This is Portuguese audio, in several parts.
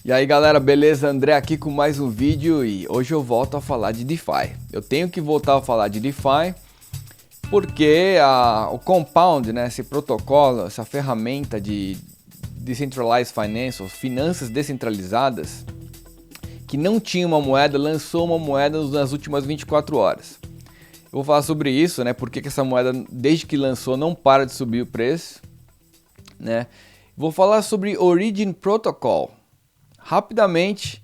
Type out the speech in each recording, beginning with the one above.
E aí galera, beleza? André aqui com mais um vídeo e hoje eu volto a falar de DeFi. Eu tenho que voltar a falar de DeFi porque o Compound, né, esse protocolo, essa ferramenta de Decentralized Finance, finanças descentralizadas, que não tinha uma moeda, lançou uma moeda nas últimas 24 horas. Eu vou falar sobre isso, né, porque que essa moeda, desde que lançou, não para de subir o preço, né. Vou falar sobre Origin Protocol. Rapidamente,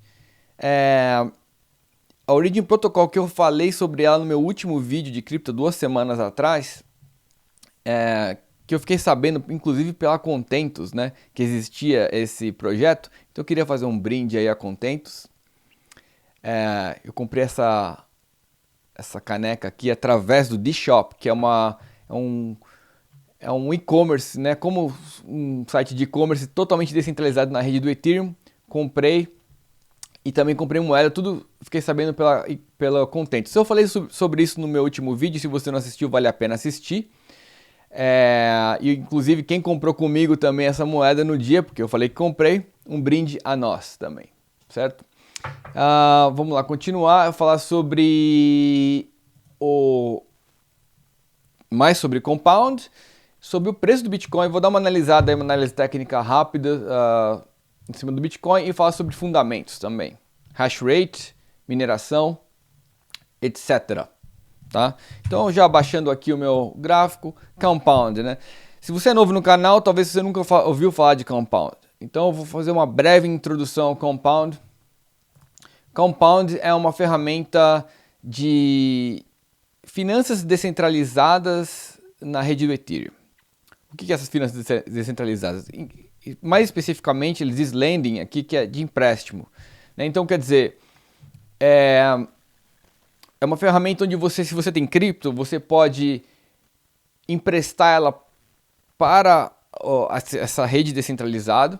a Origin Protocol que eu falei sobre ela no meu último vídeo de cripto 2 semanas atrás, que eu fiquei sabendo, inclusive pela Contentus, né, que existia esse projeto, então eu queria fazer um brinde aí a Contentus. Eu comprei essa caneca aqui através do D-Shop, que é um e-commerce, né, como um site de e-commerce totalmente descentralizado na rede do Ethereum. Comprei e também comprei moeda, tudo fiquei sabendo pela Contentus. Eu falei sobre isso no meu último vídeo, se você não assistiu, vale a pena assistir. E inclusive quem comprou comigo também essa moeda no dia, porque eu falei que comprei, um brinde a nós também, certo? Vamos lá, continuar a falar mais sobre Compound, sobre o preço do Bitcoin. Vou dar uma analisada, uma análise técnica rápida em cima do Bitcoin e falar sobre fundamentos também, hash rate, mineração, etc. Tá? Então já baixando aqui o meu gráfico, Compound, né? Se você é novo no canal, talvez você nunca ouviu falar de Compound. Então eu vou fazer uma breve introdução ao Compound. Compound é uma ferramenta de finanças descentralizadas na rede do Ethereum. O que é essas finanças descentralizadas? Mais especificamente, eles dizem lending aqui, que é de empréstimo, né? Então, quer dizer, é uma ferramenta onde se você tem cripto, você pode emprestar ela para essa rede descentralizada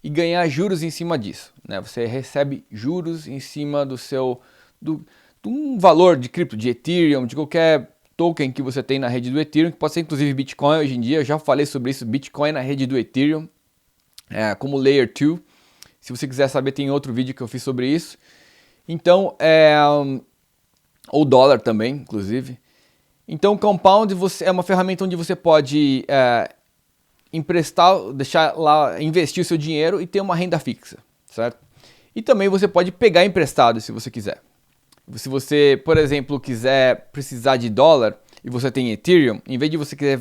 e ganhar juros em cima disso, né? Você recebe juros em cima de um valor de cripto, de Ethereum, de qualquer token que você tem na rede do Ethereum, que pode ser inclusive Bitcoin hoje em dia. Eu já falei sobre isso, Bitcoin na rede do Ethereum, como Layer 2. Se você quiser saber, tem outro vídeo que eu fiz sobre isso. Então, ou dólar também, inclusive. Então, Compound é uma ferramenta onde você pode emprestar, deixar lá, investir o seu dinheiro e ter uma renda fixa, certo? E também você pode pegar emprestado se você quiser. Se você, por exemplo, precisar de dólar e você tem Ethereum, em vez de você quiser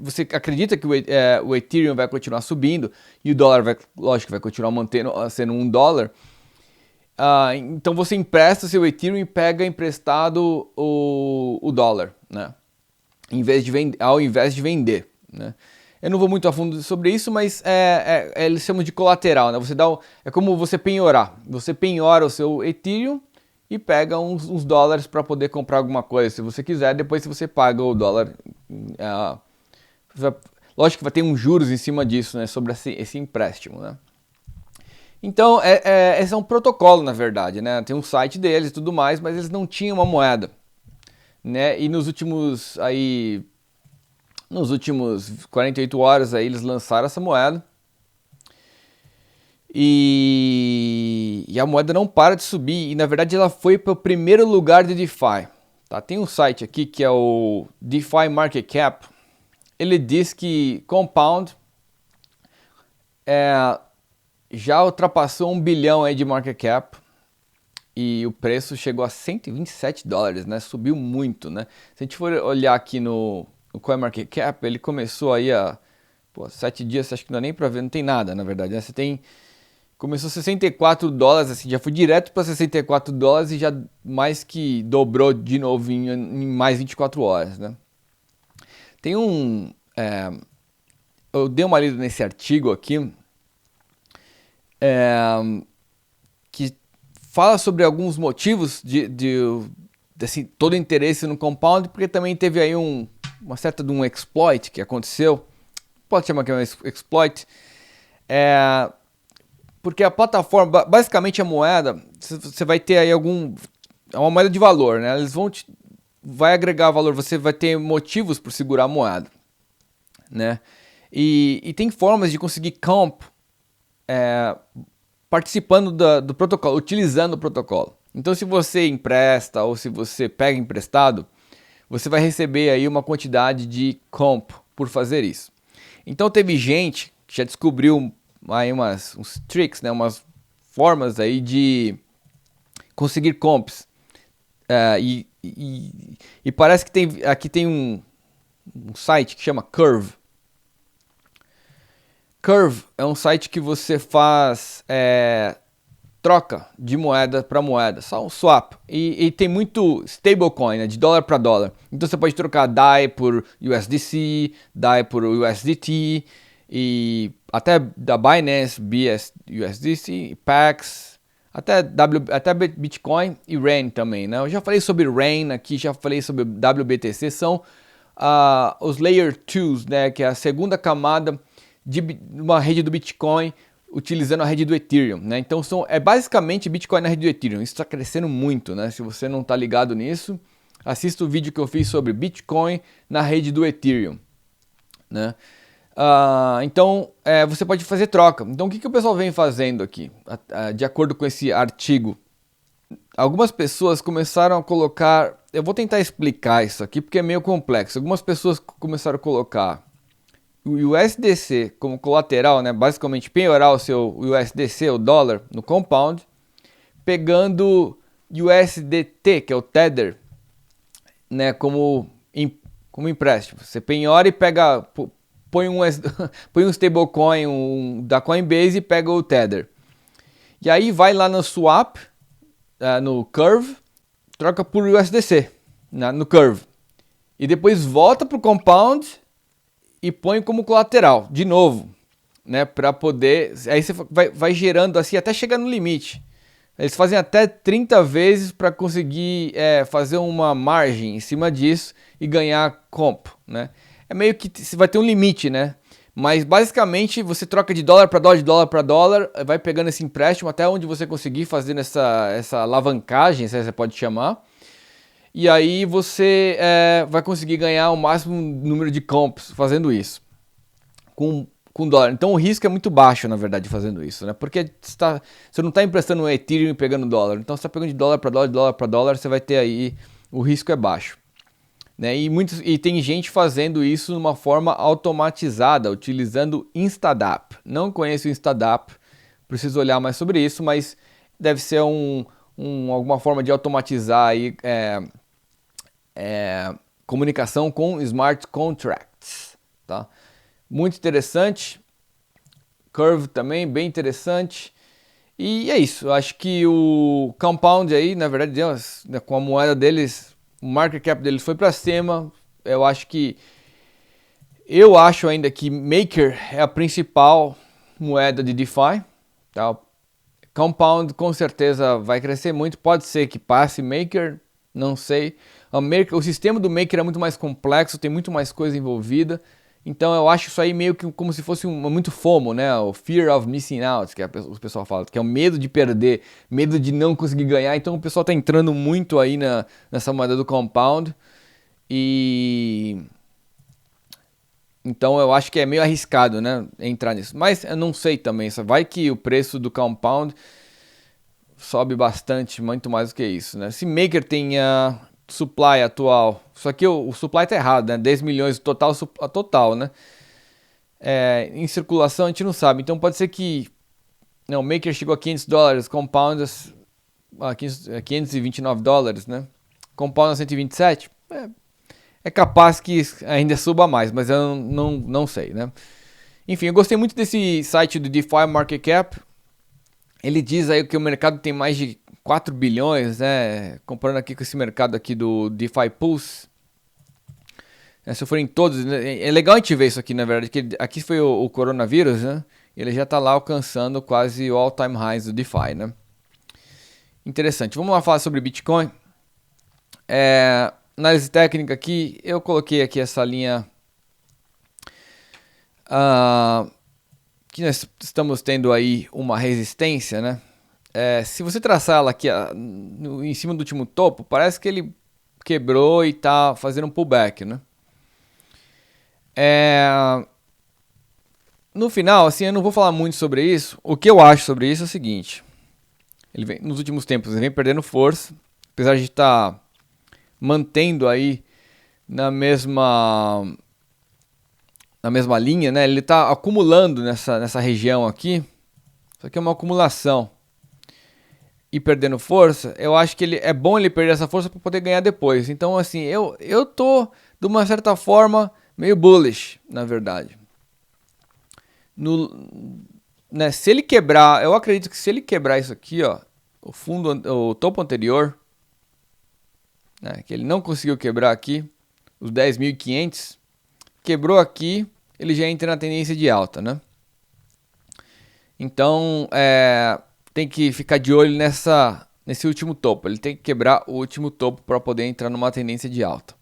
você acredita que o Ethereum vai continuar subindo e o dólar lógico, vai continuar sendo $1. Então você empresta seu Ethereum e pega emprestado o dólar, né? Ao invés de vender, né? Eu não vou muito a fundo sobre isso, mas eles chamam de colateral, né? É como você penhorar. Você penhora o seu Ethereum e pega uns dólares para poder comprar alguma coisa, se você quiser. Depois, se você paga o dólar, lógico que vai ter uns juros em cima disso, né? Sobre esse empréstimo, né? Então, esse é um protocolo, na verdade, né? Tem um site deles e tudo mais, mas eles não tinham uma moeda, né? E nos últimos 48 horas aí eles lançaram essa moeda. E a moeda não para de subir. E na verdade ela foi para o primeiro lugar de DeFi. Tá? Tem um site aqui que é o DeFi Market Cap. Ele diz que Compound já ultrapassou 1 bilhão aí de market cap. E o preço chegou a $127, né? Subiu muito, né? Se a gente for olhar aqui no CoinMarketCap, ele começou aí 7 dias, acho que não dá nem pra ver, não tem nada, na verdade, né? Começou $64, assim, já foi direto para $64 e já mais que dobrou de novo em mais 24 horas, né? Tem eu dei uma lida nesse artigo aqui, que fala sobre alguns motivos assim, todo interesse no Compound, porque também teve aí uma certa de um exploit que aconteceu, pode chamar que é um exploit, porque a plataforma, basicamente a moeda, você vai ter aí é uma moeda de valor, né? Eles vai agregar valor, você vai ter motivos por segurar a moeda, né? E tem formas de conseguir comp participando do protocolo, utilizando o protocolo. Então, se você empresta ou se você pega emprestado, você vai receber aí uma quantidade de comp por fazer isso. Então, teve gente que já descobriu aí uns tricks, né, umas formas aí de conseguir comps. E parece que aqui tem um site que chama Curve. Curve é um site que você faz troca de moeda para moeda, só um swap. E tem muito stablecoin, né, de dólar para dólar. Então você pode trocar DAI por USDC, DAI por USDT, e até da Binance, USDC, PAX, até Bitcoin e RAIN também, né? Eu já falei sobre RAIN aqui, já falei sobre WBTC, são os Layer 2, né, que é a segunda camada de uma rede do Bitcoin utilizando a rede do Ethereum, né? Então é basicamente Bitcoin na rede do Ethereum. Isso está crescendo muito, né? Se você não está ligado nisso, assista o vídeo que eu fiz sobre Bitcoin na rede do Ethereum, né? Então você pode fazer troca. Então o que o pessoal vem fazendo aqui, de acordo com esse artigo? Algumas pessoas começaram a colocar. Eu vou tentar explicar isso aqui porque é meio complexo. Algumas pessoas começaram a colocar o USDC como colateral, né? Basicamente penhorar o seu USDC, o dólar, no Compound, pegando USDT, que é o Tether, né? Como empréstimo. Você penhora e pega, põe um stablecoin da Coinbase e pega o Tether. E aí vai lá no Swap, no Curve, troca por USDC, no Curve. E depois volta para o Compound e põe como colateral, de novo, né, para poder, aí você vai gerando assim até chegar no limite. Eles fazem até 30 vezes para conseguir fazer uma margem em cima disso e ganhar comp, né? É meio que você vai ter um limite, né? Mas basicamente você troca de dólar para dólar, de dólar para dólar, vai pegando esse empréstimo até onde você conseguir, fazendo essa alavancagem, se você pode chamar. E aí você vai conseguir ganhar o máximo número de comps fazendo isso com dólar. Então o risco é muito baixo, na verdade, fazendo isso, né? Porque você não está emprestando um Ethereum e pegando dólar. Então você está pegando de dólar para dólar, de dólar para dólar, você vai ter aí, o risco é baixo, né? E tem gente fazendo isso de uma forma automatizada, utilizando Instadap. Não conheço o Instadap, preciso olhar mais sobre isso, mas deve ser alguma forma de automatizar aí, comunicação com smart contracts, tá? Muito interessante. Curve também, bem interessante. E é isso, eu acho que o Compound aí, na verdade, com a moeda deles, o market cap deles foi para cima. Eu acho ainda que Maker é a principal moeda de DeFi, tá? Compound com certeza vai crescer muito, pode ser que passe Maker, não sei. O sistema do Maker é muito mais complexo, tem muito mais coisa envolvida. Então eu acho isso aí meio que como se fosse muito FOMO, né? O Fear of Missing Out, que o pessoal fala, que é o medo de perder, medo de não conseguir ganhar. Então o pessoal tá entrando muito aí nessa moeda do Compound. E então eu acho que é meio arriscado, né, entrar nisso. Mas eu não sei também, só vai que o preço do Compound sobe bastante, muito mais do que isso, né? Se Maker tenha supply atual, só que o supply tá errado, né? 10 milhões total, né? Em circulação a gente não sabe, então pode ser que o Maker chegou a $500, Compound a $529, né? Compound a 127, é capaz que ainda suba mais, mas eu não sei, né? Enfim, eu gostei muito desse site do DeFi Market Cap. Ele diz aí que o mercado tem mais de 4 bilhões, né? Comparando aqui com esse mercado aqui do DeFi Pulse. Se forem todos, né? É legal a gente ver isso aqui, na verdade, que aqui foi o coronavírus, né? Ele já está lá alcançando quase o all-time highs do DeFi, né? Interessante. Vamos lá falar sobre Bitcoin. Análise técnica aqui, eu coloquei aqui essa linha que nós estamos tendo aí uma resistência, né? Se você traçar ela aqui em cima do último topo, parece que ele quebrou e está fazendo um pullback, né? No final, assim, eu não vou falar muito sobre isso. O que eu acho sobre isso é o seguinte. Ele vem, nos últimos tempos, ele vem perdendo força. Apesar de estar mantendo aí na mesma linha, né? Ele está acumulando nessa região aqui. Isso aqui é uma acumulação. E perdendo força, eu acho que é bom ele perder essa força para poder ganhar depois. Então, assim, eu tô, de uma certa forma, meio bullish, na verdade. Né, se ele quebrar, eu acredito que se ele quebrar isso aqui, ó, o topo anterior, né, que ele não conseguiu quebrar aqui, os 10.500, quebrou aqui, ele já entra na tendência de alta, né? Então, tem que ficar de olho nesse último topo. Ele tem que quebrar o último topo para poder entrar numa tendência de alta.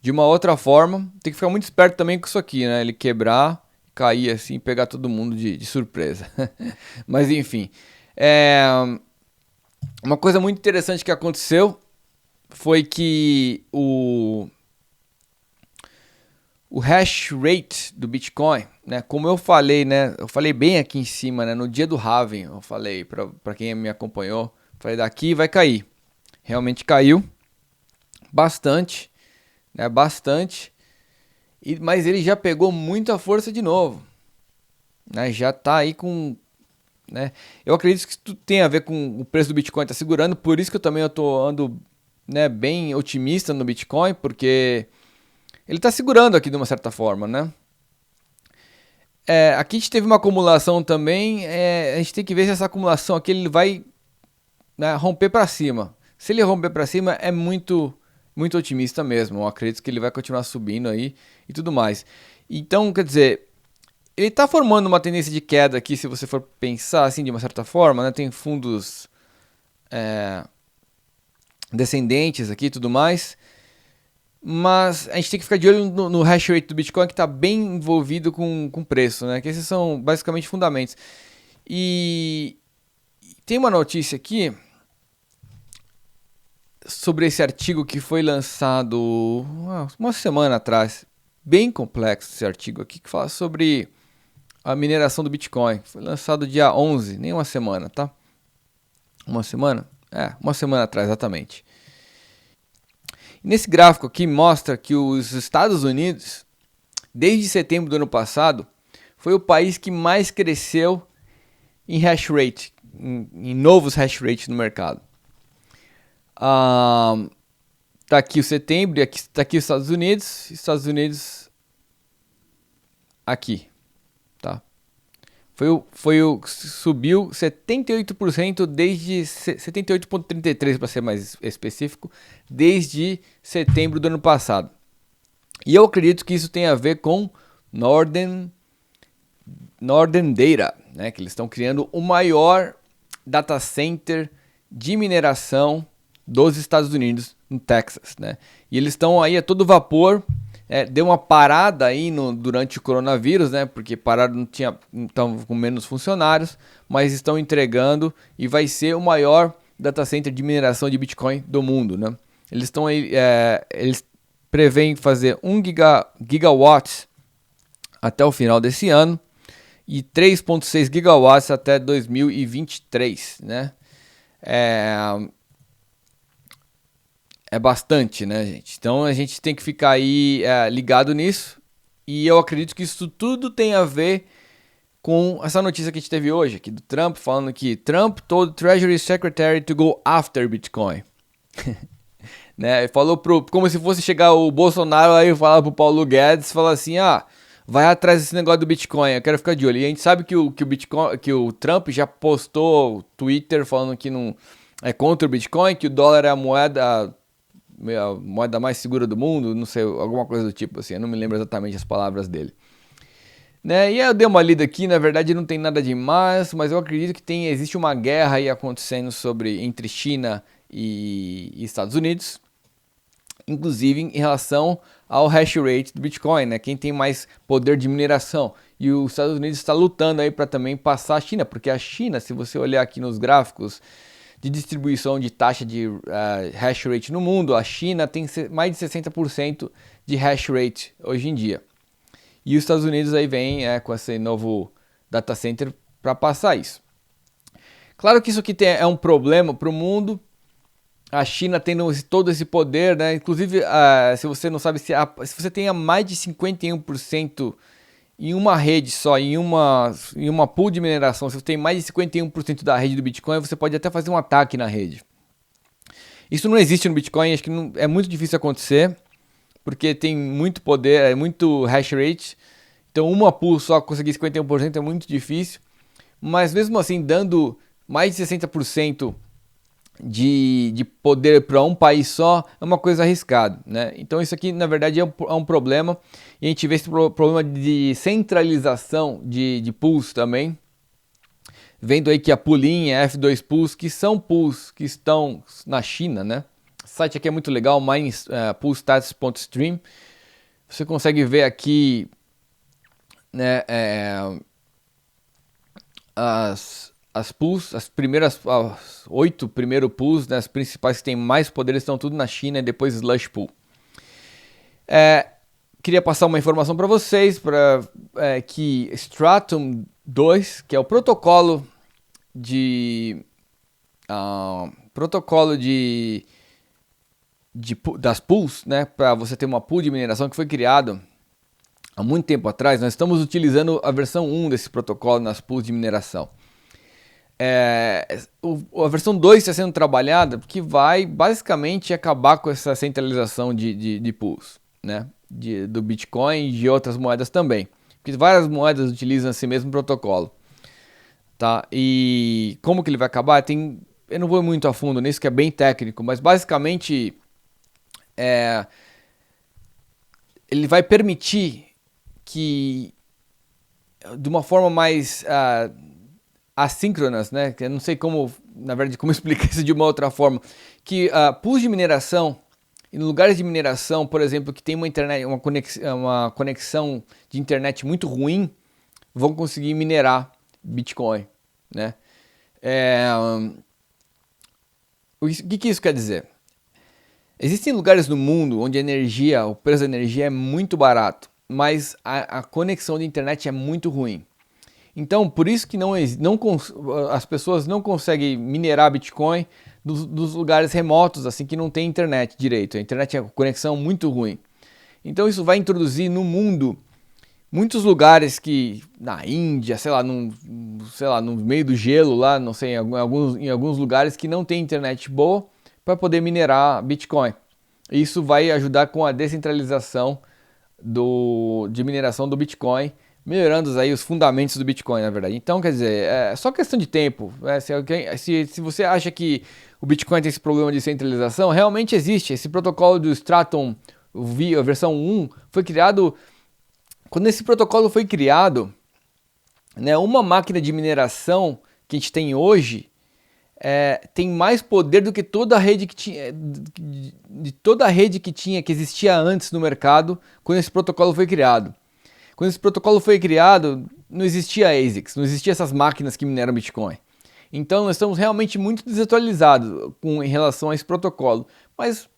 De uma outra forma, tem que ficar muito esperto também com isso aqui, né? Ele quebrar, cair assim, pegar todo mundo de surpresa. Mas enfim, uma coisa muito interessante que aconteceu foi que o hash rate do Bitcoin, né? Como eu falei, né? Eu falei bem aqui em cima, né? No dia do halving, eu falei para quem me acompanhou, falei daqui vai cair. Realmente caiu bastante, né? Bastante. Mas ele já pegou muita força de novo, né? Já tá aí com, né? Eu acredito que isso tem a ver com o preço do Bitcoin tá segurando, por isso que eu também ando, né, bem otimista no Bitcoin, porque ele está segurando aqui de uma certa forma, né? Aqui a gente teve uma acumulação também. A gente tem que ver se essa acumulação aqui ele vai, né, romper para cima. Se ele romper para cima, é muito, muito otimista mesmo. Eu acredito que ele vai continuar subindo aí e tudo mais. Então, quer dizer, ele está formando uma tendência de queda aqui, se você for pensar assim de uma certa forma, né? Tem fundos descendentes aqui e tudo mais. Mas a gente tem que ficar de olho no hash rate do Bitcoin, que está bem envolvido com preço, né? Que esses são basicamente fundamentos. E tem uma notícia aqui sobre esse artigo que foi lançado uma semana atrás. Bem complexo esse artigo aqui, que fala sobre a mineração do Bitcoin. Foi lançado dia 11, nem uma semana, tá? Uma semana? Uma semana atrás, exatamente. Nesse gráfico aqui mostra que os Estados Unidos, desde setembro do ano passado, foi o país que mais cresceu em hash rate, em novos hash rate no mercado. Tá aqui o setembro e aqui, tá aqui os Estados Unidos aqui, tá? Subiu 78% desde 78,33% para ser mais específico, desde setembro do ano passado. E eu acredito que isso tem a ver com Northern Data, né? Que eles estão criando o maior data center de mineração dos Estados Unidos, no Texas, né? E eles estão aí a todo vapor. Deu uma parada aí durante o coronavírus, né? Porque pararam, estavam com menos funcionários, mas estão entregando e vai ser o maior data center de mineração de Bitcoin do mundo, né? Eles estão aí, eles preveem fazer 1 gigawatt até o final desse ano e 3,6 gigawatts até 2023, né? É bastante, né, gente? Então a gente tem que ficar aí ligado nisso. E eu acredito que isso tudo tem a ver com essa notícia que a gente teve hoje, aqui do Trump, falando que Trump told Treasury Secretary to go after Bitcoin. Né? Falou como se fosse chegar o Bolsonaro aí e falar pro Paulo Guedes, falar assim, vai atrás desse negócio do Bitcoin, eu quero ficar de olho. E a gente sabe que o Trump já postou Twitter falando que não é contra o Bitcoin, que o dólar é a moeda mais segura do mundo, não sei, alguma coisa do tipo assim, eu não me lembro exatamente as palavras dele. Né? E eu dei uma lida aqui, na verdade não tem nada demais, mas eu acredito que existe uma guerra aí acontecendo entre China e Estados Unidos, inclusive em relação ao hash rate do Bitcoin, né? Quem tem mais poder de mineração. E os Estados Unidos está lutando aí para também passar a China, porque a China, se você olhar aqui nos gráficos de distribuição de taxa de hash rate no mundo, a China tem mais de 60% de hash rate hoje em dia. E os Estados Unidos aí vem com esse novo data center para passar isso. Claro que isso aqui é um problema para o mundo. A China tendo todo esse poder, né? Inclusive, se você não sabe, se você tem mais de 51% em uma rede só, em uma pool de mineração, se você tem mais de 51% da rede do Bitcoin, você pode até fazer um ataque na rede. Isso não existe no Bitcoin, acho que é muito difícil acontecer, porque tem muito poder, é muito hash rate. Então uma pool só conseguir 51% é muito difícil. Mas mesmo assim, dando mais de 60% de poder para um país só, é uma coisa arriscada, né? Então isso aqui na verdade é um problema, e a gente vê esse problema de centralização de pools também, vendo aí que a Poolin e a F2 Pools, que são pools que estão na China, né? O site aqui é muito legal, poolstats.stream. Você consegue ver aqui, né, as pools, as 8 primeiros pools, né, as principais que têm mais poder, estão tudo na China, e depois Slush Pool. Queria passar uma informação para vocês, que Stratum 2, que é o protocolo das pools, né, para você ter uma pool de mineração, que foi criado há muito tempo atrás. Nós estamos utilizando a versão 1 desse protocolo nas pools de mineração. A versão 2 está sendo trabalhada, porque vai basicamente acabar com essa centralização de pools, né, do Bitcoin e de outras moedas também, porque várias moedas utilizam esse mesmo protocolo, tá? E como que ele vai acabar? Eu não vou muito a fundo nisso, que é bem técnico, mas basicamente ele vai permitir que, de uma forma mais assíncronas, né? Eu não sei como, na verdade, como explicar isso de uma outra forma, que pools de mineração, em lugares de mineração, por exemplo, que tem uma conexão de internet muito ruim, vão conseguir minerar Bitcoin, né? O que isso quer dizer? Existem lugares no mundo onde o preço da energia é muito barato, mas a conexão de internet é muito ruim. Então, por isso que as pessoas não conseguem minerar Bitcoin dos lugares remotos, assim, que não tem internet direito. A internet é uma conexão muito ruim. Então, isso vai introduzir no mundo muitos lugares que, na Índia, sei lá, no meio do gelo lá, não sei, em alguns lugares que não tem internet boa para poder minerar Bitcoin. Isso vai ajudar com a descentralização de mineração do Bitcoin, melhorando aí os fundamentos do Bitcoin, na verdade. Então, quer dizer, é só questão de tempo. Se você acha que o Bitcoin tem esse problema de centralização, realmente existe. Esse protocolo do Stratum, a versão 1, foi criado... Quando esse protocolo foi criado, né, uma máquina de mineração que a gente tem hoje tem mais poder do que toda a rede que tinha, que existia antes no mercado, quando esse protocolo foi criado. Quando esse protocolo foi criado, não existia ASICs, não existia essas máquinas que mineram Bitcoin. Então nós estamos realmente muito desatualizados em relação a esse protocolo. Mas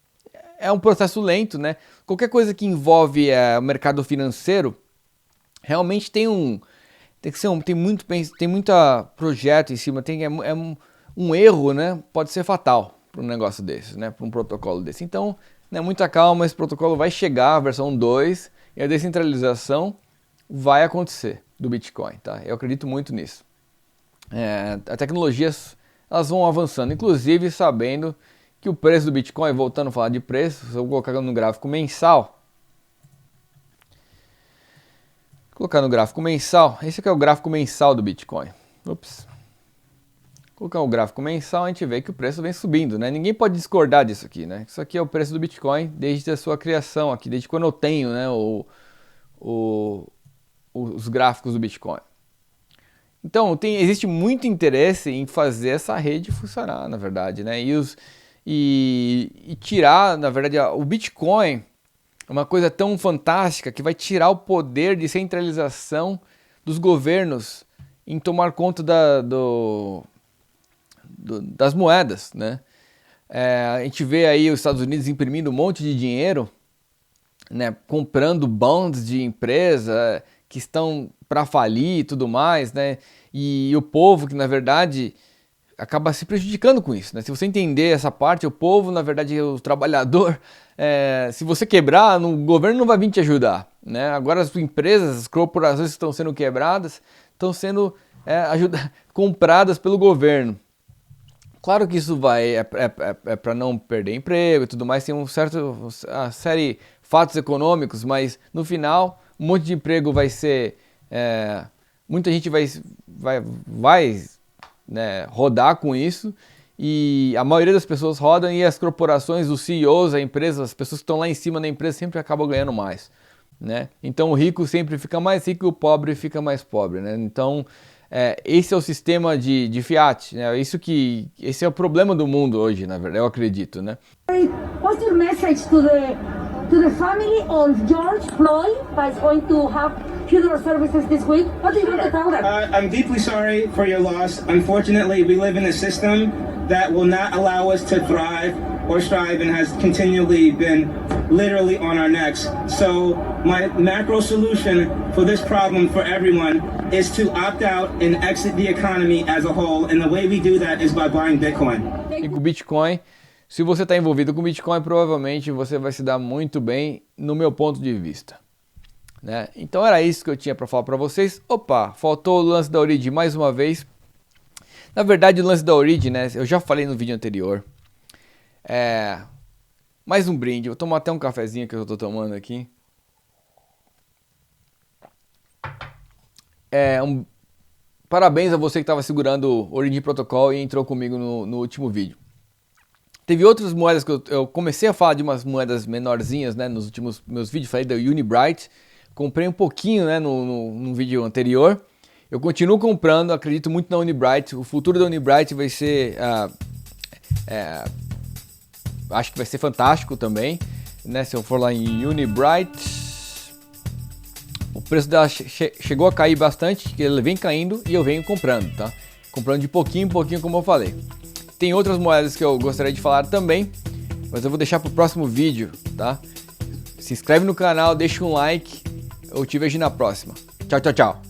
é um processo lento, né? Qualquer coisa que envolve o mercado financeiro, realmente tem muito projeto em cima, um erro, né? Pode ser fatal para um negócio desse, né? Para um protocolo desse. Então, né, muita calma, esse protocolo vai chegar, a versão 2, e a descentralização vai acontecer do Bitcoin, tá? Eu acredito muito nisso. As tecnologias, elas vão avançando, inclusive sabendo que o preço do Bitcoin, voltando a falar de preço, se eu colocar no gráfico mensal, esse aqui é o gráfico mensal do Bitcoin. Colocar o gráfico mensal, a gente vê que o preço vem subindo, né? Ninguém pode discordar disso aqui, né? Isso aqui é o preço do Bitcoin desde a sua criação aqui, desde quando eu tenho, né, os gráficos do Bitcoin. Então, existe muito interesse em fazer essa rede funcionar, na verdade, né? E tirar, na verdade, o Bitcoin é uma coisa tão fantástica que vai tirar o poder de centralização dos governos em tomar conta das moedas, né? A gente vê aí os Estados Unidos imprimindo um monte de dinheiro né, comprando bonds de empresa que estão para falir e tudo mais, né? E o povo que na verdade acaba se prejudicando com isso, né? Se você entender essa parte, o povo, na verdade, o trabalhador, se você quebrar, o governo não vai vir te ajudar, né? Agora as empresas, as corporações que estão sendo quebradas, estão sendo compradas pelo governo. Claro que isso para não perder emprego e tudo mais, tem uma série de fatos econômicos, mas no final um monte de emprego vai ser, muita gente vai né, rodar com isso, e a maioria das pessoas rodam, e as corporações, os CEOs, a empresa, as pessoas que estão lá em cima da empresa sempre acabam ganhando mais, né? Então o rico sempre fica mais rico e o pobre fica mais pobre, né? Então esse é o sistema de fiat, né? Esse é o problema do mundo hoje, na verdade, eu acredito, né? What's your message to the family of George Floyd that is going to have funeral services this week? What do you want to tell them? I'm deeply sorry for your loss. Unfortunately, we live in a system that will not allow us to thrive or strive and has continually been literally on our necks. So my macro solution for this problem for everyone is to opt out and exit the economy as a whole. And the way we do that is by buying Bitcoin. E com o Bitcoin, se você está envolvido com Bitcoin, provavelmente você vai se dar muito bem, no meu ponto de vista, né? Então era isso que eu tinha para falar para vocês. Opa, faltou o lance da Origin mais uma vez. Na verdade, o lance da Origin, né, eu já falei no vídeo anterior. Mais um brinde. Vou tomar até um cafezinho que eu estou tomando aqui. Parabéns a você que estava segurando o Origin Protocol e entrou comigo no último vídeo. Teve outras moedas que eu comecei a falar de umas moedas menorzinhas, né, nos últimos meus vídeos. Falei da Unibright. Comprei um pouquinho, né, no vídeo anterior. Eu continuo comprando, acredito muito na Unibright. O futuro da Unibright vai ser... acho que vai ser fantástico também, né? Se eu for lá em Unibright, o preço dela chegou a cair bastante, ele vem caindo e eu venho comprando, tá? Comprando de pouquinho em pouquinho, como eu falei. Tem outras moedas que eu gostaria de falar também, mas eu vou deixar para o próximo vídeo, tá? Se inscreve no canal, deixa um like, eu te vejo na próxima. Tchau, tchau, tchau!